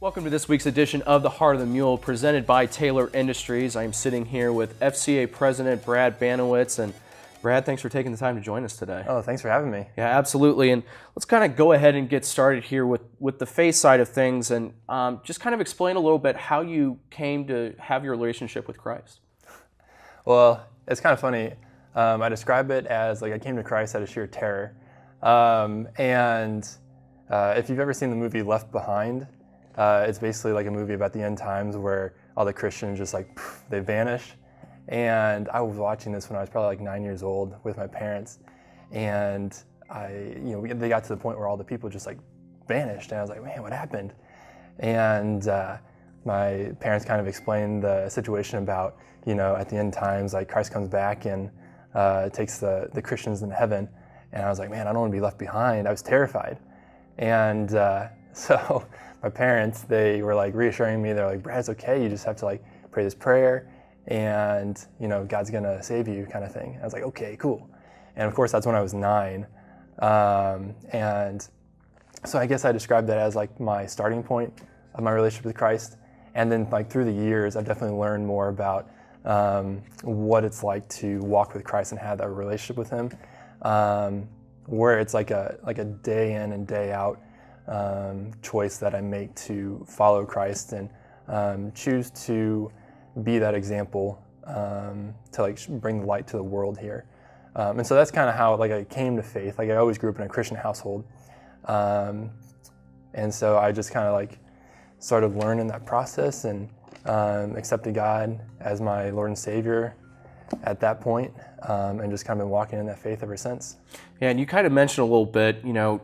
Welcome to this week's edition of The Heart of the Mule, presented by Taylor Industries. I am sitting here with FCA President Bradbana. And Brad, thanks for taking the time to join us today. Oh, thanks for having me. Yeah, absolutely. And let's kind of go ahead and get started here with the faith side of things, and just kind of explain a little bit how you came to have your relationship with Christ. Well, it's kind of funny. I describe it as like I came to Christ out of sheer terror. If you've ever seen the movie Left Behind, it's basically like a movie about the end times where all the Christians just like, they vanish. And I was watching this when I was probably like 9 years old with my parents. And they got to the point where all the people just like vanished. And I was like, man, what happened? And my parents kind of explained the situation about, at the end times, like Christ comes back and takes the Christians into heaven. And I was like, man, I don't want to be left behind. I was terrified. And so my parents, they were like reassuring me. They're like, Brad, it's okay. You just have to like pray this prayer and, God's going to save you kind of thing. And I was like, okay, cool. And of course, that's when I was 9. And so I guess I described that as like my starting point of my relationship with Christ. And then like through the years, I've definitely learned more about what it's like to walk with Christ and have that relationship with Him, where it's like a day in and day out choice that I make to follow Christ and choose to be that example to like bring the light to the world here. And so that's kind of how like I came to faith. Like I always grew up in a Christian household, and so I just kind of like started learning that process and accepted God as my Lord and Savior at that point, and just kind of been walking in that faith ever since. Yeah, and you kind of mentioned a little bit,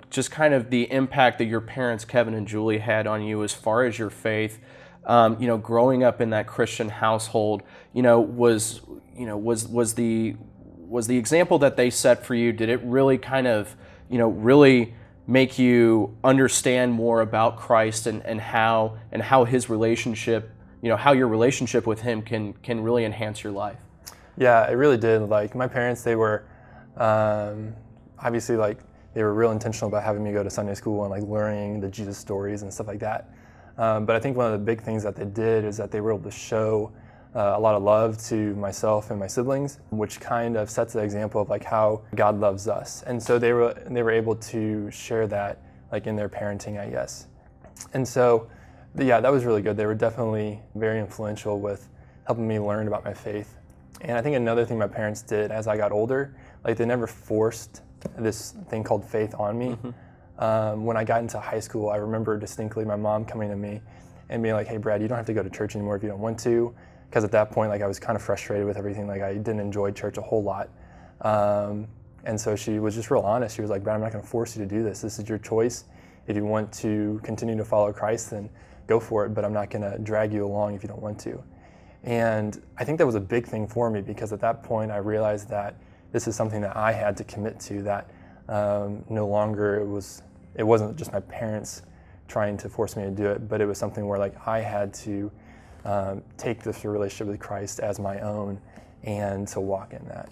just kind of the impact that your parents, Kevin and Julie, had on you as far as your faith. Growing up in that Christian household, was the example that they set for you? Did it really kind of, really make you understand more about Christ and how His relationship, how your relationship with Him can really enhance your life? Yeah, it really did. Like my parents, they were obviously like they were real intentional about having me go to Sunday school and like learning the Jesus stories and stuff like that. But I think one of the big things that they did is that they were able to show a lot of love to myself and my siblings, which kind of sets the example of like how God loves us. And so they were able to share that like in their parenting, I guess. And so, yeah, that was really good. They were definitely very influential with helping me learn about my faith. And I think another thing my parents did as I got older, like they never forced this thing called faith on me. Mm-hmm. When I got into high school, I remember distinctly my mom coming to me and being like, hey, Brad, you don't have to go to church anymore if you don't want to. Because at that point, like I was kind of frustrated with everything. Like I didn't enjoy church a whole lot. And so she was just real honest. She was like, Brad, I'm not going to force you to do this. This is your choice. If you want to continue to follow Christ, then go for it. But I'm not going to drag you along if you don't want to. And I think that was a big thing for me because at that point I realized that this is something that I had to commit to, that no longer it wasn't just my parents trying to force me to do it, but it was something where like I had to take this relationship with Christ as my own and to walk in that.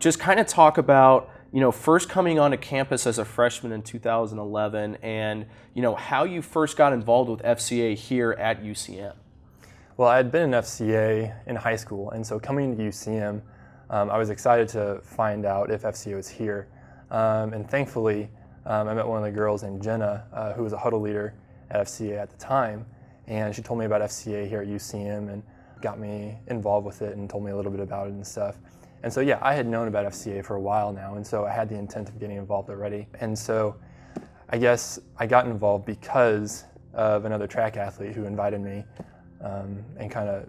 Just kind of talk about, first coming onto campus as a freshman in 2011 and, how you first got involved with FCA here at UCM. Well, I had been in FCA in high school, and so coming to UCM, I was excited to find out if FCA was here. And thankfully, I met one of the girls named Jenna, who was a huddle leader at FCA at the time, and she told me about FCA here at UCM and got me involved with it and told me a little bit about it and stuff. And so, yeah, I had known about FCA for a while now, and so I had the intent of getting involved already. And so I guess I got involved because of another track athlete who invited me and kind of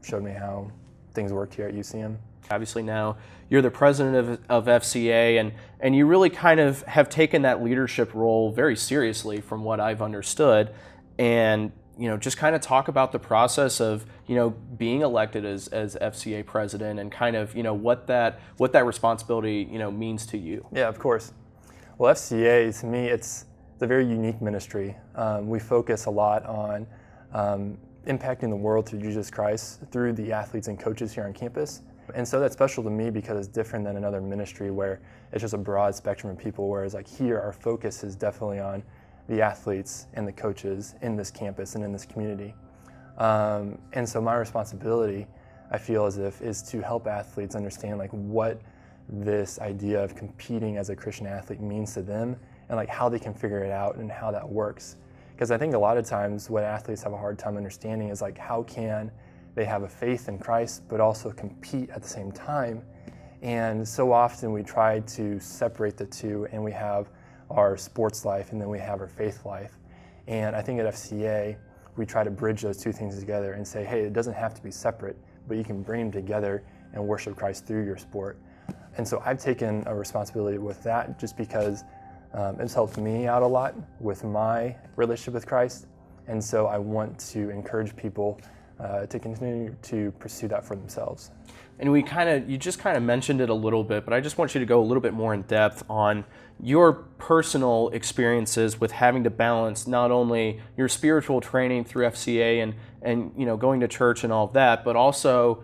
showed me how things worked here at UCM. Obviously now you're the president of FCA and you really kind of have taken that leadership role very seriously from what I've understood, and just kind of talk about the process of being elected as FCA president and kind of what that responsibility means to you. Yeah, of course. Well, FCA to me it's a very unique ministry. We focus a lot on impacting the world through Jesus Christ, through the athletes and coaches here on campus. And so that's special to me because it's different than another ministry where it's just a broad spectrum of people, whereas like here our focus is definitely on the athletes and the coaches in this campus and in this community. And so my responsibility, I feel as if, is to help athletes understand like what this idea of competing as a Christian athlete means to them, and like how they can figure it out and how that works. Because I think a lot of times what athletes have a hard time understanding is like, how can they have a faith in Christ but also compete at the same time? And so often we try to separate the two, and we have our sports life and then we have our faith life. And I think at FCA we try to bridge those two things together and say, hey, it doesn't have to be separate, but you can bring them together and worship Christ through your sport. And so I've taken a responsibility with that just because it's helped me out a lot with my relationship with Christ. And so I want to encourage people to continue to pursue that for themselves. And you just kind of mentioned it a little bit, but I just want you to go a little bit more in depth on your personal experiences with having to balance not only your spiritual training through FCA and going to church and all of that, but also,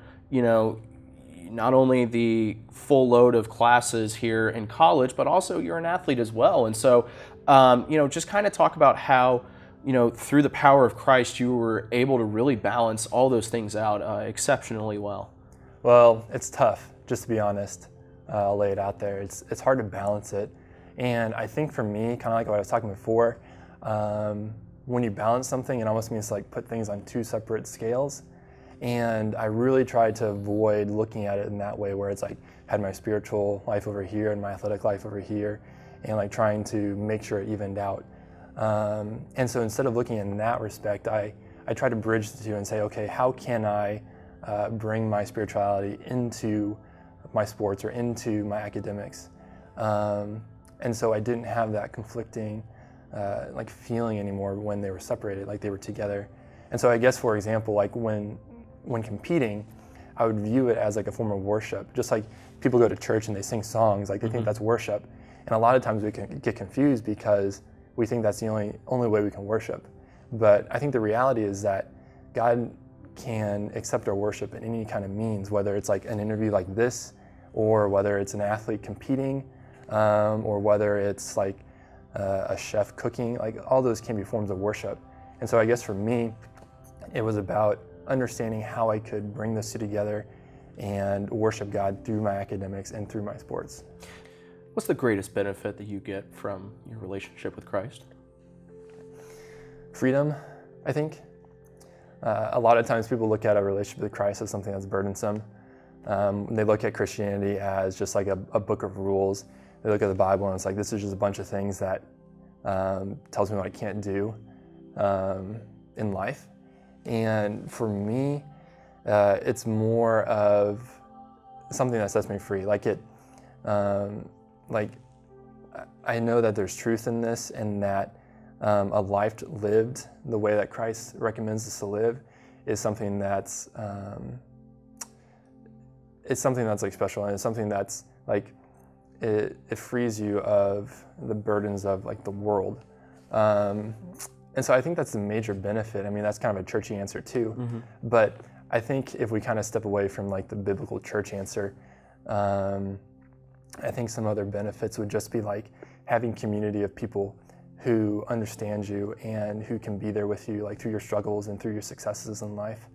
not only the full load of classes here in college, but also you're an athlete as well. And so, just kind of talk about how, through the power of Christ, you were able to really balance all those things out exceptionally well. Well, it's tough, just to be honest. I'll lay it out there. It's hard to balance it. And I think for me, kind of like what I was talking before, when you balance something, it almost means to like put things on two separate scales. And I really tried to avoid looking at it in that way, where it's like had my spiritual life over here and my athletic life over here, and like trying to make sure it evened out. And so instead of looking in that respect, I try to bridge the two and say, okay, how can I bring my spirituality into my sports or into my academics? And so I didn't have that conflicting like feeling anymore when they were separated, like they were together. And so I guess, for example, like when competing, I would view it as like a form of worship. Just like people go to church and they sing songs, like they think that's worship. And a lot of times we can get confused because we think that's the only way we can worship. But I think the reality is that God can accept our worship in any kind of means, whether it's like an interview like this, or whether it's an athlete competing, or whether it's like a chef cooking. Like all those can be forms of worship. And so I guess for me, it was about understanding how I could bring those two together and worship God through my academics and through my sports. What's the greatest benefit that you get from your relationship with Christ? Freedom, I think. A lot of times people look at a relationship with Christ as something that's burdensome. They look at Christianity as just like a book of rules. They look at the Bible and it's like, this is just a bunch of things that tells me what I can't do in life. And for me, it's more of something that sets me free. Like I know that there's truth in this, and that a life lived the way that Christ recommends us to live is something that's it's something that's like special, and it's something that's like it frees you of the burdens of like the world. And so I think that's the major benefit. I mean, that's kind of a churchy answer too, but I think if we kind of step away from like the biblical church answer, I think some other benefits would just be like having community of people who understand you and who can be there with you like through your struggles and through your successes in life.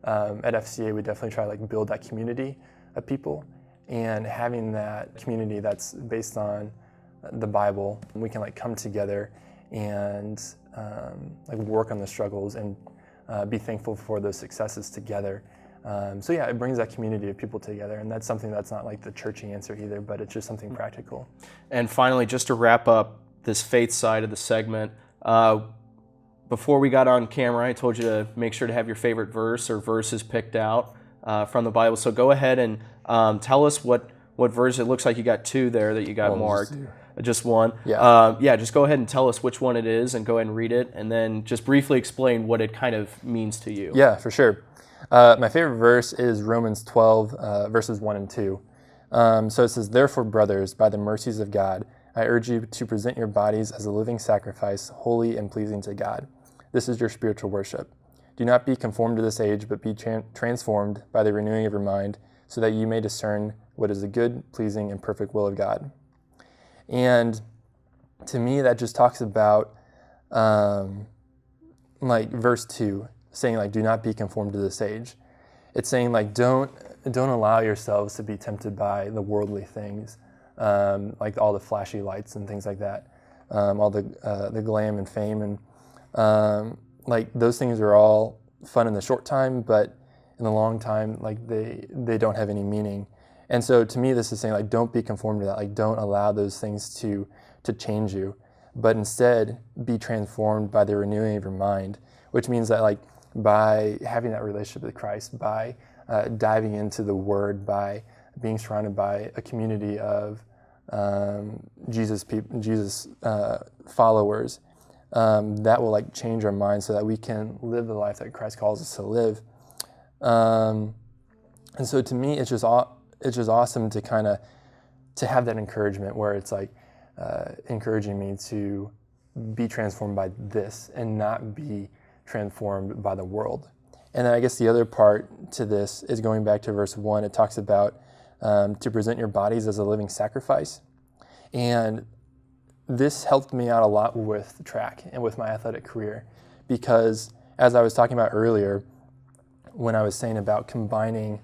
At FCA, we definitely try to like build that community of people, and having that community that's based on the Bible, we can like come together and like work on the struggles and be thankful for those successes together. So yeah, it brings that community of people together, and that's something that's not like the churchy answer either, but it's just something practical. And finally, just to wrap up this faith side of the segment, before we got on camera, I told you to make sure to have your favorite verse or verses picked out from the Bible. So go ahead and tell us what verse. It looks like you got two there that you got marked. Just one. Yeah. Just go ahead and tell us which one it is, and go ahead and read it, and then just briefly explain what it kind of means to you. Yeah, for sure. My favorite verse is Romans 12, verses 1 and 2. So it says, "Therefore, brothers, by the mercies of God, I urge you to present your bodies as a living sacrifice, holy and pleasing to God. This is your spiritual worship. Do not be conformed to this age, but be transformed by the renewing of your mind, so that you may discern what is the good, pleasing, and perfect will of God." And to me, that just talks about like verse 2, saying like, do not be conformed to this age. It's saying like, don't allow yourselves to be tempted by the worldly things, like all the flashy lights and things like that, all the glam and fame, and like those things are all fun in the short time, but in the long time, like they don't have any meaning. And so to me, this is saying like, don't be conformed to that. Like, don't allow those things to change you, but instead be transformed by the renewing of your mind, which means that like by having that relationship with Christ, by diving into the Word, by being surrounded by a community of Jesus followers, that will like change our minds so that we can live the life that Christ calls us to live. And so to me, it's just awesome to kind of to have that encouragement where it's like encouraging me to be transformed by this and not be transformed by the world. And then I guess the other part to this is going back to verse 1. It talks about to present your bodies as a living sacrifice. And this helped me out a lot with track and with my athletic career, because as I was talking about earlier, when I was saying about combining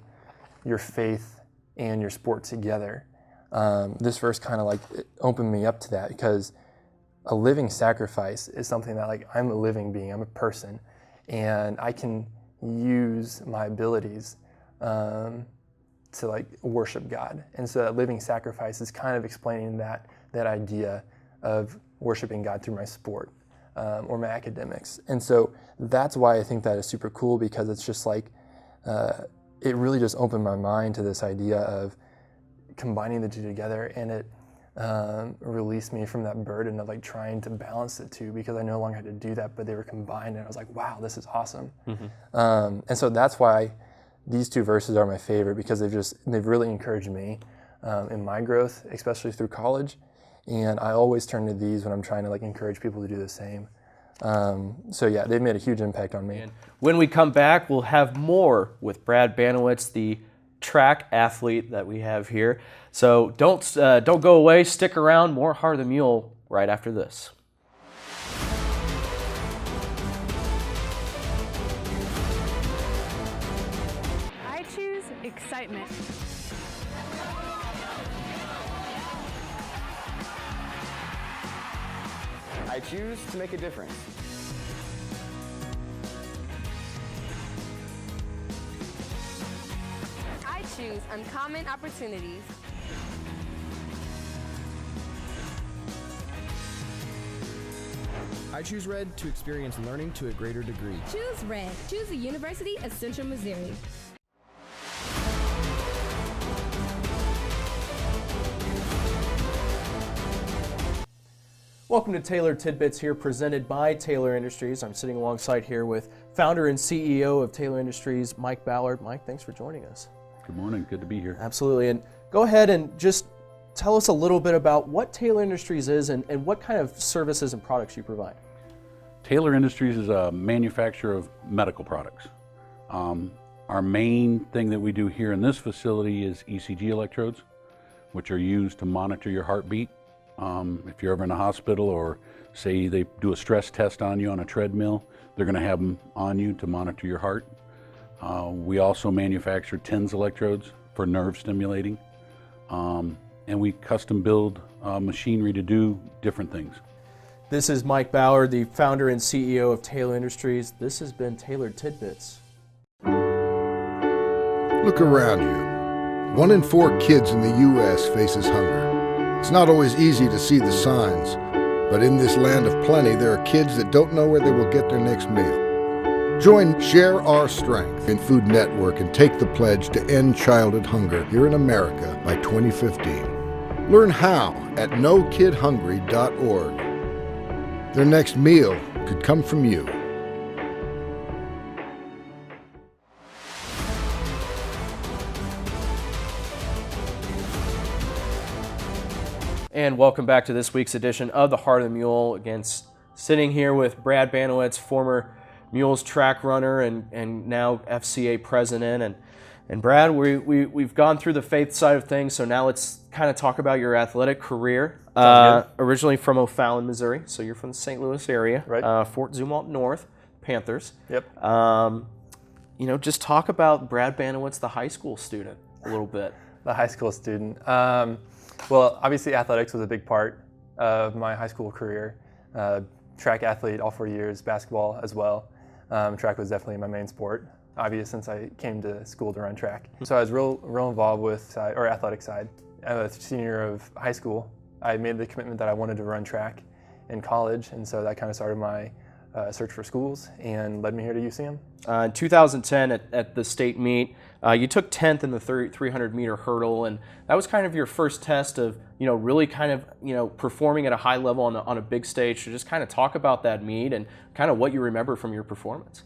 your faith and your sport together, this verse kind of like opened me up to that, because a living sacrifice is something that like I'm a living being, I'm a person, and I can use my abilities to like worship God. And so that living sacrifice is kind of explaining that idea of worshiping God through my sport or my academics. And so that's why I think that is super cool, because it's just like it really just opened my mind to this idea of combining the two together, and it released me from that burden of like trying to balance the two, because I no longer had to do that, but they were combined, and I was like, wow, this is awesome. Mm-hmm. And so that's why these two verses are my favorite, because they've really encouraged me in my growth, especially through college. And I always turn to these when I'm trying to like encourage people to do the same. So yeah, they've made a huge impact on me. And when we come back, we'll have more with Bradbana, the track athlete that we have here. So don't go away. Stick around. More Heart of the Mule right after this. I choose excitement. I choose to make a difference. I choose uncommon opportunities. I choose Red to experience learning to a greater degree. Choose Red. Choose the University of Central Missouri. Welcome to Taylor Tidbits here, presented by Taylor Industries. I'm sitting alongside here with founder and CEO of Taylor Industries, Mike Ballard. Mike, thanks for joining us. Good morning. Good to be here. Absolutely. And go ahead and just tell us a little bit about what Taylor Industries is and what kind of services and products you provide. Taylor Industries is a manufacturer of medical products. Our main thing that we do here in this facility is ECG electrodes, which are used to monitor your heartbeat. If you're ever in a hospital, or say they do a stress test on you on a treadmill, they're going to have them on you to monitor your heart. We also manufacture TENS electrodes for nerve stimulating, and we custom build machinery to do different things. This is Mike Ballard, the founder and CEO of Taylor Industries. This has been Taylor Tidbits. Look around you. 1 in 4 kids in the U.S. faces hunger. It's not always easy to see the signs, but in this land of plenty, there are kids that don't know where they will get their next meal. Join Share Our Strength in Food Network and take the pledge to end childhood hunger here in America by 2015. Learn how at NoKidHungry.org. Their next meal could come from you. And welcome back to this week's edition of the Heart of the Mule. Again, sitting here with Bradbana, former Mules track runner and now FCA president. And Brad, we've gone through the faith side of things, so now let's kind of talk about your athletic career. Originally from O'Fallon, Missouri, so you're from the St. Louis area, right? Fort Zumwalt North, Panthers. Yep. Just talk about Brad Banowitz, the high school student, a little bit. The high school student. Well, obviously athletics was a big part of my high school career. Track athlete all 4 years, basketball as well. Track was definitely my main sport, obvious since I came to school to run track. So I was real involved with athletic side. As a senior of high school, I made the commitment that I wanted to run track in college, and so that kind of started my search for schools and led me here to UCM. In 2010 at the state meet, you took 10th in the 300 meter hurdle, and that was kind of your first test of really kind of performing at a high level on a big stage. So just kind of talk about that meet and kind of what you remember from your performance.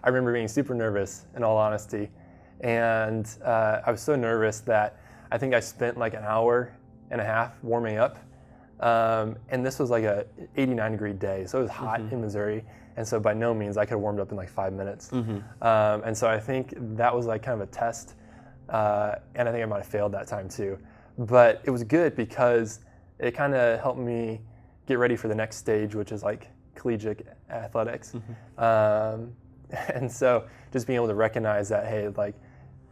I remember being super nervous, in all honesty, and I was so nervous that I think I spent like an hour and a half warming up. And this was like a 89-degree day, so it was hot in Missouri, and so by no means I could have warmed up in like 5 minutes. And so I think that was like kind of a test, and I think I might have failed that time too. But it was good because it kind of helped me get ready for the next stage, which is like collegiate athletics. And so just being able to recognize that, hey, like,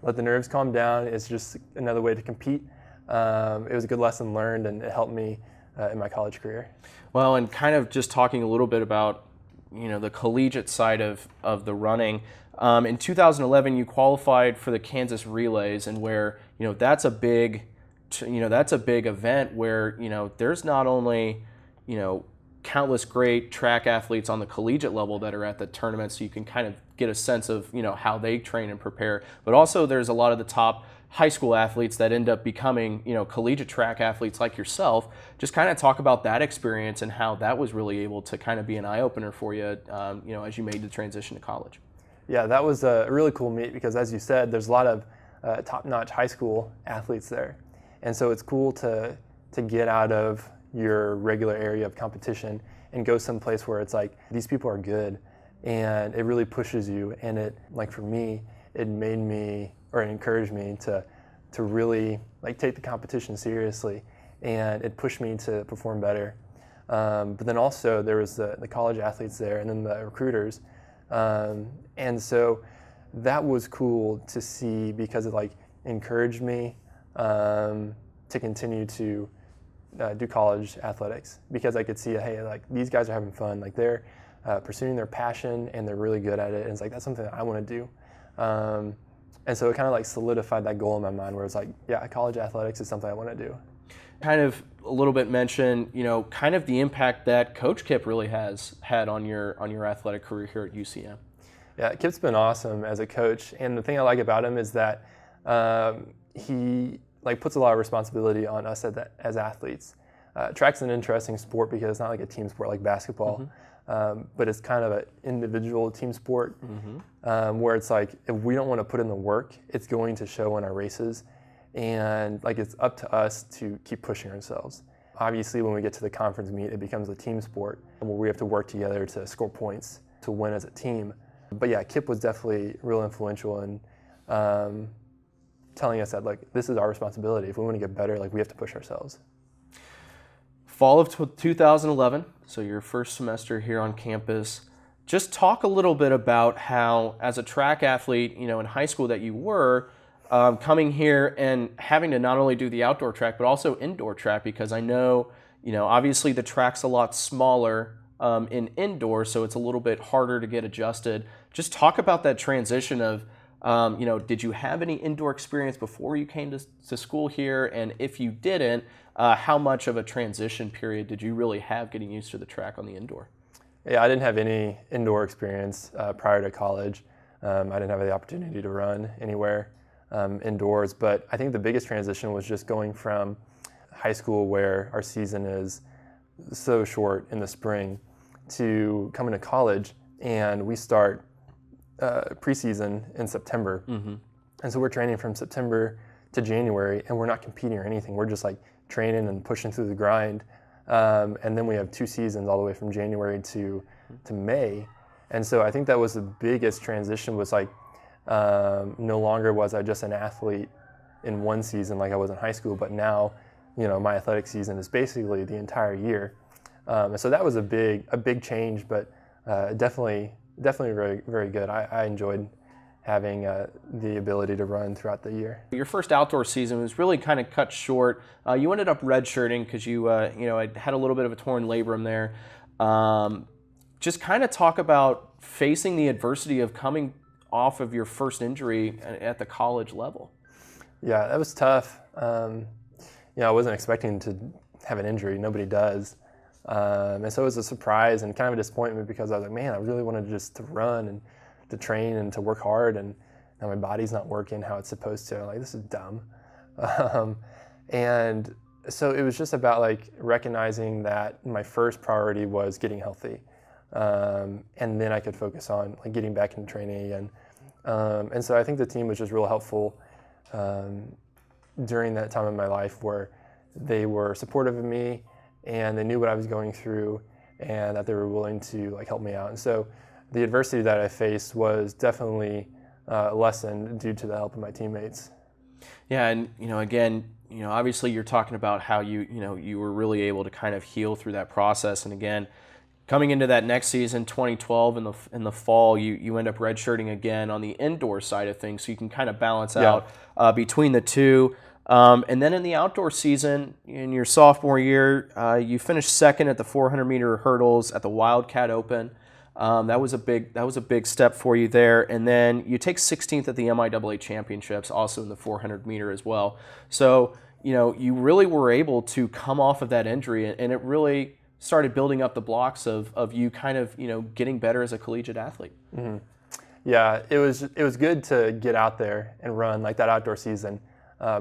let the nerves calm down. It's just another way to compete. It was a good lesson learned, and it helped me in my college career. Well, and kind of just talking a little bit about the collegiate side of the running. In 2011, you qualified for the Kansas Relays, and where that's a big event where there's not only countless great track athletes on the collegiate level that are at the tournament, so you can kind of get a sense of how they train and prepare, but also there's a lot of the top high school athletes that end up becoming collegiate track athletes like yourself. Just kind of talk about that experience and how that was really able to kind of be an eye-opener for you as you made the transition to college. Yeah, that was a really cool meet because, as you said, there's a lot of top-notch high school athletes there, and so it's cool to get out of your regular area of competition and go someplace where it's like these people are good, and it really pushes you. And it, like for me, it made me, or it encouraged me to really like take the competition seriously, and it pushed me to perform better. But then also there was the college athletes there, and then the recruiters, and so that was cool to see because it like encouraged me to continue to do college athletics, because I could see, hey, like these guys are having fun, like they're pursuing their passion and they're really good at it, and it's like that's something that I want to do. And so it kind of like solidified that goal in my mind where it's like, yeah, college athletics is something I want to do. Kind of a little bit mention, kind of the impact that Coach Kip really has had on your athletic career here at UCM. Yeah, Kip's been awesome as a coach, and the thing I like about him is that he like puts a lot of responsibility on us as athletes. Track's an interesting sport because it's not like a team sport like basketball. But it's kind of an individual team sport where it's like if we don't want to put in the work, it's going to show in our races, and like it's up to us to keep pushing ourselves. Obviously, when we get to the conference meet, it becomes a team sport where we have to work together to score points to win as a team. But yeah, Kip was definitely real influential in telling us that like this is our responsibility. If we want to get better, like we have to push ourselves. Fall of 2011, so your first semester here on campus. Just talk a little bit about how, as a track athlete, in high school that you were, coming here and having to not only do the outdoor track, but also indoor track, because I know, obviously the track's a lot smaller in indoor, so it's a little bit harder to get adjusted. Just talk about that transition of, did you have any indoor experience before you came to school here? And if you didn't, how much of a transition period did you really have getting used to the track on the indoor? Yeah, I didn't have any indoor experience prior to college. I didn't have the opportunity to run anywhere indoors, but I think the biggest transition was just going from high school, where our season is so short in the spring, to coming to college, and we start preseason in September. And so we're training from September to January, and we're not competing or anything. We're just like training and pushing through the grind. And then we have 2 seasons all the way from January to May. And so I think that was the biggest transition, was like No longer was I just an athlete in one season like I was in high school, but now, my athletic season is basically the entire year. And so that was a big change, but definitely very, very good. I enjoyed having the ability to run throughout the year. Your first outdoor season was really kind of cut short. You ended up redshirting because you had a little bit of a torn labrum there. Just kind of talk about facing the adversity of coming off of your first injury at the college level. Yeah, that was tough. I wasn't expecting to have an injury. Nobody does. And so it was a surprise and kind of a disappointment because I was like, man, I really wanted just to run and to train and to work hard, and now my body's not working how it's supposed to. Like, this is dumb. And so it was just about like recognizing that my first priority was getting healthy. And then I could focus on like getting back into training again. And so I think the team was just real helpful during that time in my life where they were supportive of me and they knew what I was going through and that they were willing to like help me out. And so the adversity that I faced was definitely lessened due to the help of my teammates. Yeah, and again, obviously you're talking about how you were really able to kind of heal through that process. And again, coming into that next season, 2012, in the fall, you end up redshirting again on the indoor side of things, so you can kind of balance out between the two. And then in the outdoor season, in your sophomore year, you finished second at the 400-meter hurdles at the Wildcat Open. That was a big step for you there. And then you take 16th at the MIAA Championships, also in the 400-meter as well. So you really were able to come off of that injury, and it really started building up the blocks of you kind of getting better as a collegiate athlete. Mm-hmm. Yeah, it was good to get out there and run like that outdoor season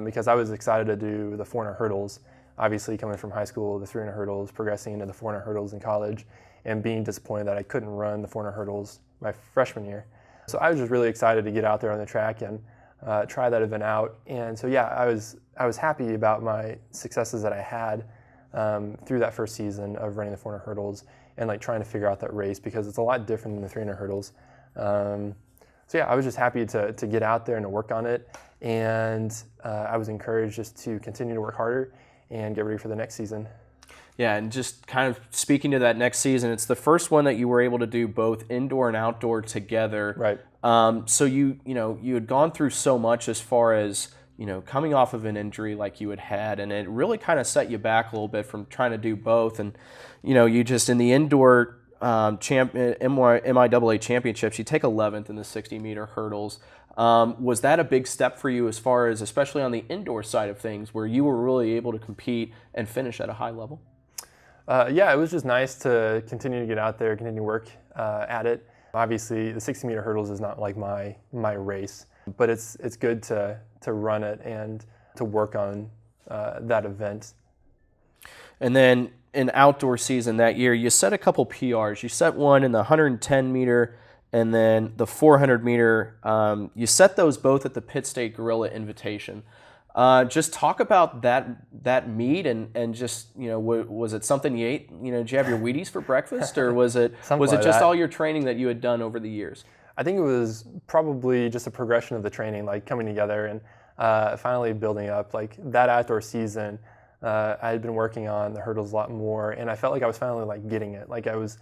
because I was excited to do the 400 hurdles. Obviously, coming from high school, the 300 hurdles, progressing into the 400 hurdles in college, and being disappointed that I couldn't run the 400 hurdles my freshman year. So I was just really excited to get out there on the track and try that event out. And so yeah, I was happy about my successes that I had through that first season of running the 400 hurdles and like trying to figure out that race because it's a lot different than the 300 hurdles. So yeah, I was just happy to get out there and to work on it. And I was encouraged just to continue to work harder and get ready for the next season. Yeah, and just kind of speaking to that next season, it's the first one that you were able to do both indoor and outdoor together. Right. So you had gone through so much as far as coming off of an injury like you had, and it really kind of set you back a little bit from trying to do both. And you just in the indoor MIAA championships, you take 11th in the 60-meter hurdles. Was that a big step for you as far as, especially on the indoor side of things, where you were really able to compete and finish at a high level? Yeah, it was just nice to continue to get out there, continue to work at it. Obviously, the 60-meter hurdles is not like my race, but it's good to run it and to work on that event. And then in outdoor season that year, you set a couple PRs. You set one in the 110-meter and then the 400-meter. You set those both at the Pitt State Gorilla Invitation. Just talk about that meet and just was it something you ate? Did you have your Wheaties for breakfast, or was it just all your training that you had done over the years? I think it was probably just a progression of the training, like coming together and finally building up. Like that outdoor season, I had been working on the hurdles a lot more, and I felt like I was finally like getting it. Like I was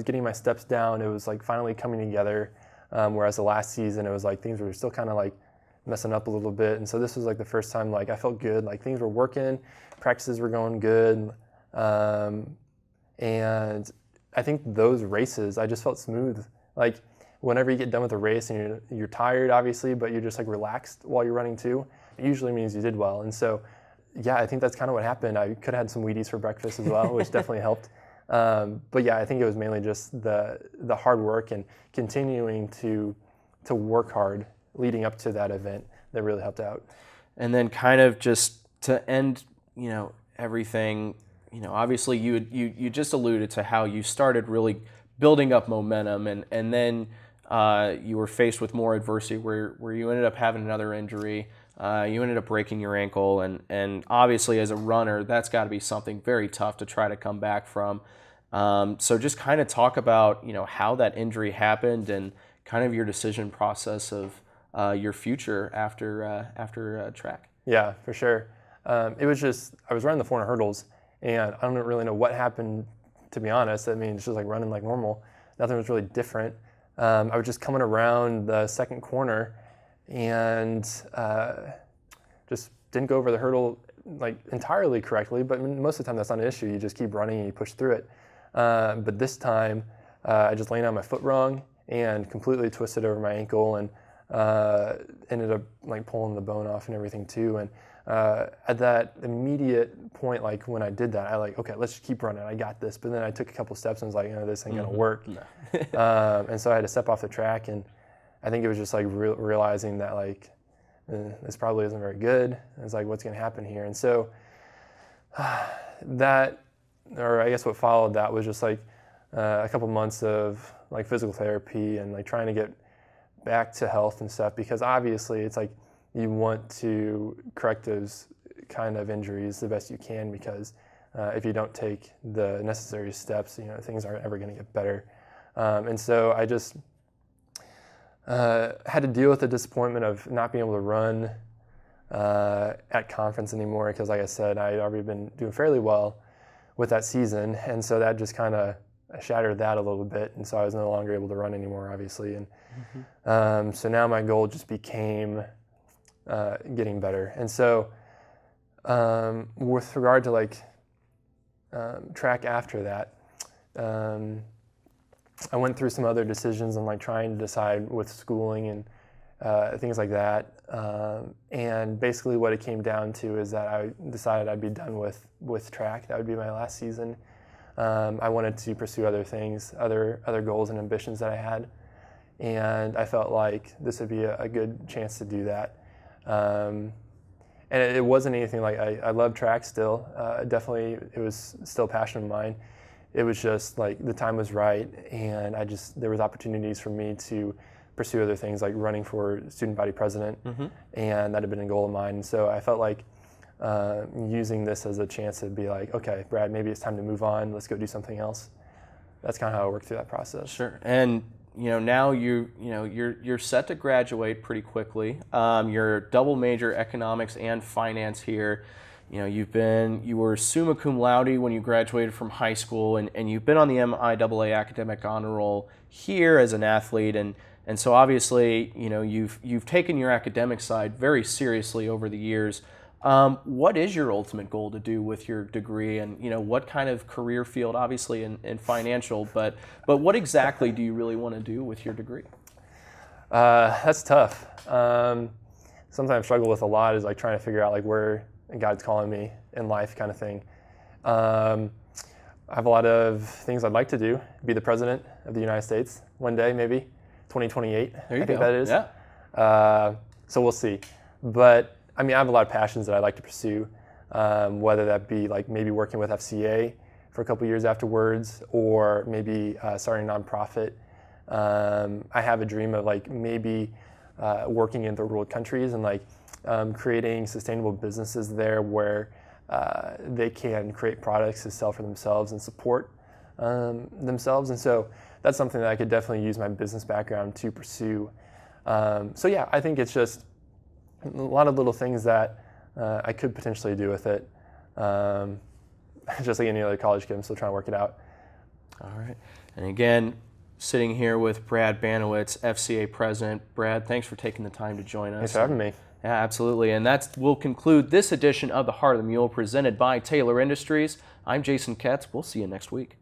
getting my steps down. It was like finally coming together. Whereas the last season, it was like things were still kind of like messing up a little bit. And so this was like the first time like I felt good, like things were working, practices were going good. And I think those races, I just felt smooth. Like whenever you get done with a race and you're tired, obviously, but you're just like relaxed while you're running too, it usually means you did well. And so, yeah, I think that's kind of what happened. I could have had some Wheaties for breakfast as well, which definitely helped. But yeah, I think it was mainly just the hard work and continuing to work hard leading up to that event that really helped out. And then kind of just to end, everything, obviously you just alluded to how you started really building up momentum, and then you were faced with more adversity where you ended up having another injury. You ended up breaking your ankle, and obviously as a runner, that's got to be something very tough to try to come back from. So just kind of talk about, how that injury happened and kind of your decision process of your future after track. Yeah, for sure. It was just, I was running the 400 hurdles, and I don't really know what happened, to be honest. I mean, it's just like running like normal. Nothing was really different. I was just coming around the second corner and just didn't go over the hurdle like entirely correctly, but most of the time that's not an issue. You just keep running and you push through it. But this time, I just landed on my foot wrong and completely twisted over my ankle, and ended up like pulling the bone off and everything too. And at that immediate point, like when I did that, I like, okay, let's just keep running. I got this. But then I took a couple steps and was like, this ain't gonna work. No. And so I had to step off the track, and I think it was just like realizing that like this probably isn't very good. It's like, what's gonna happen here? And so that, or I guess what followed that was just like a couple months of like physical therapy and like trying to get back to health and stuff, because obviously it's like you want to correct those kind of injuries the best you can, because if you don't take the necessary steps, things aren't ever going to get better. And so I just had to deal with the disappointment of not being able to run at conference anymore, because like I said, I had already been doing fairly well with that season, and so that just kind of shattered that a little bit, and so I was no longer able to run anymore, obviously. And so now my goal just became getting better. And so with regard to like track after that, I went through some other decisions and like trying to decide with schooling and things like that. And basically what it came down to is that I decided I'd be done with track. That would be my last season. I wanted to pursue other things, other goals and ambitions that I had. And I felt like this would be a good chance to do that. And it wasn't anything like, I love track still. Definitely, it was still a passion of mine. It was just like the time was right, and there was opportunities for me to pursue other things like running for student body president, and that had been a goal of mine. And so I felt like using this as a chance to be like, okay, Brad, maybe it's time to move on. Let's go do something else. That's kind of how I worked through that process. Sure. And now you're set to graduate pretty quickly. You're double major economics and finance here. You were summa cum laude when you graduated from high school, and you've been on the MIAA academic honor roll here as an athlete, and so obviously you've taken your academic side very seriously over the years. What is your ultimate goal to do with your degree, and what kind of career field, obviously in financial, but what exactly do you really want to do with your degree? That's tough. Something I've struggled with a lot is like trying to figure out like where God's calling me in life, kind of thing. I have a lot of things I'd like to do. Be the president of the United States one day, maybe 2028. There you I think go. that is. Yeah. So we'll see. But I mean, I have a lot of passions that I'd like to pursue, whether that be like maybe working with FCA for a couple years afterwards, or maybe starting a nonprofit. I have a dream of like maybe working in third world countries and like creating sustainable businesses there where they can create products to sell for themselves and support themselves. And so that's something that I could definitely use my business background to pursue. So yeah, I think it's just a lot of little things that I could potentially do with it. Just like any other college kid, I'm still trying to work it out. All right. And again, sitting here with Brad Banowitz, FCA president. Brad, thanks for taking the time to join us. Thanks for having me. Yeah, absolutely. And that will conclude this edition of The Heart of the Mule presented by Taylor Industries. I'm Jason Ketz. We'll see you next week.